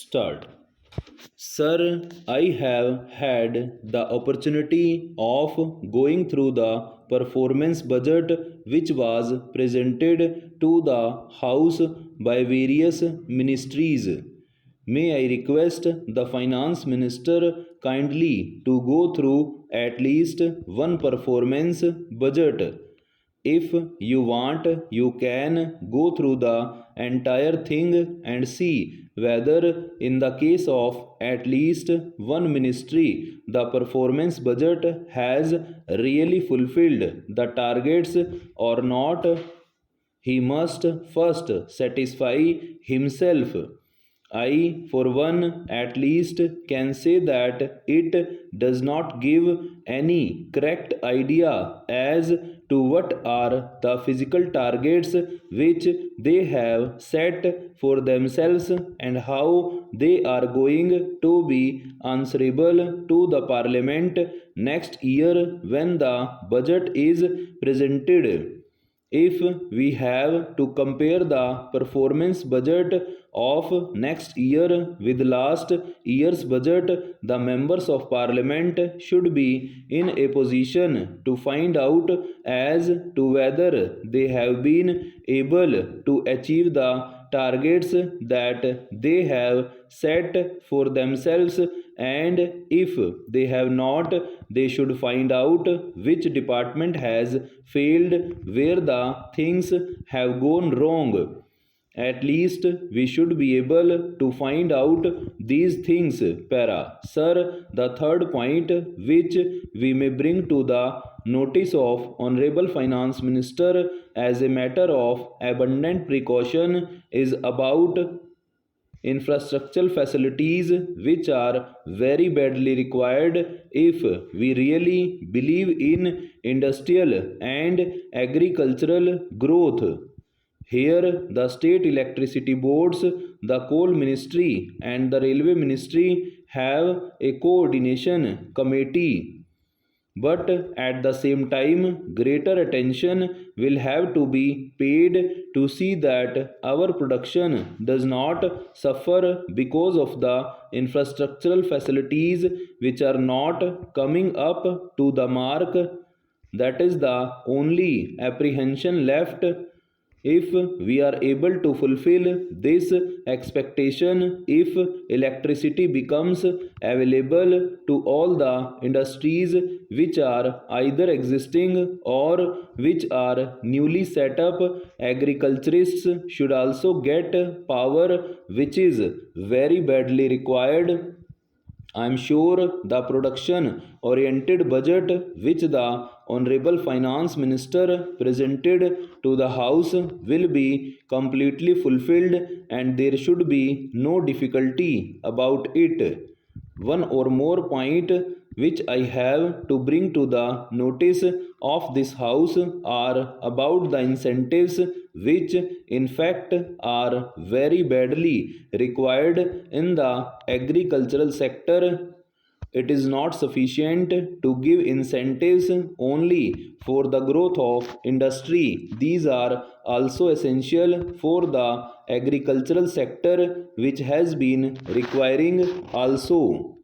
Start. Sir, I have had the opportunity of going through the performance budget which was presented to the House by various ministries. May I request the Finance Minister kindly to go through at least one performance budget. If you want, you can go through the entire thing and see whether, in the case of at least one ministry, the performance budget has really fulfilled the targets or not. He must first satisfy himself. I, for one, at least can say that it does not give any correct idea as to what are the physical targets which they have set for themselves and how they are going to be answerable to the Parliament next year when the budget is presented. If we have to compare the performance budget of next year with last year's budget, the members of parliament should be in a position to find out as to whether they have been able to achieve the targets that they have set for themselves, and if they have not, they should find out which department has failed, where the things have gone wrong. At least we should be able to find out these things. Para. Sir, the third point which we may bring to the notice of Honorable Finance Minister as a matter of abundant precaution is about infrastructural facilities which are very badly required if we really believe in industrial and agricultural growth. Here, the state electricity boards, the coal ministry, and the railway ministry have a coordination committee. But at the same time, greater attention will have to be paid to see that our production does not suffer because of the infrastructural facilities which are not coming up to the mark. That is the only apprehension left. If we are able to fulfill this expectation, if electricity becomes available to all the industries which are either existing or which are newly set up, agriculturists should also get power, which is very badly required. I am sure the production oriented budget which the Honorable Finance Minister presented to the House will be completely fulfilled and there should be no difficulty about it. One or more point which I have to bring to the notice of this House are about the incentives which in fact are very badly required in the agricultural sector. It is not sufficient to give incentives only for the growth of industry. These are also essential for the agricultural sector which has been requiring also.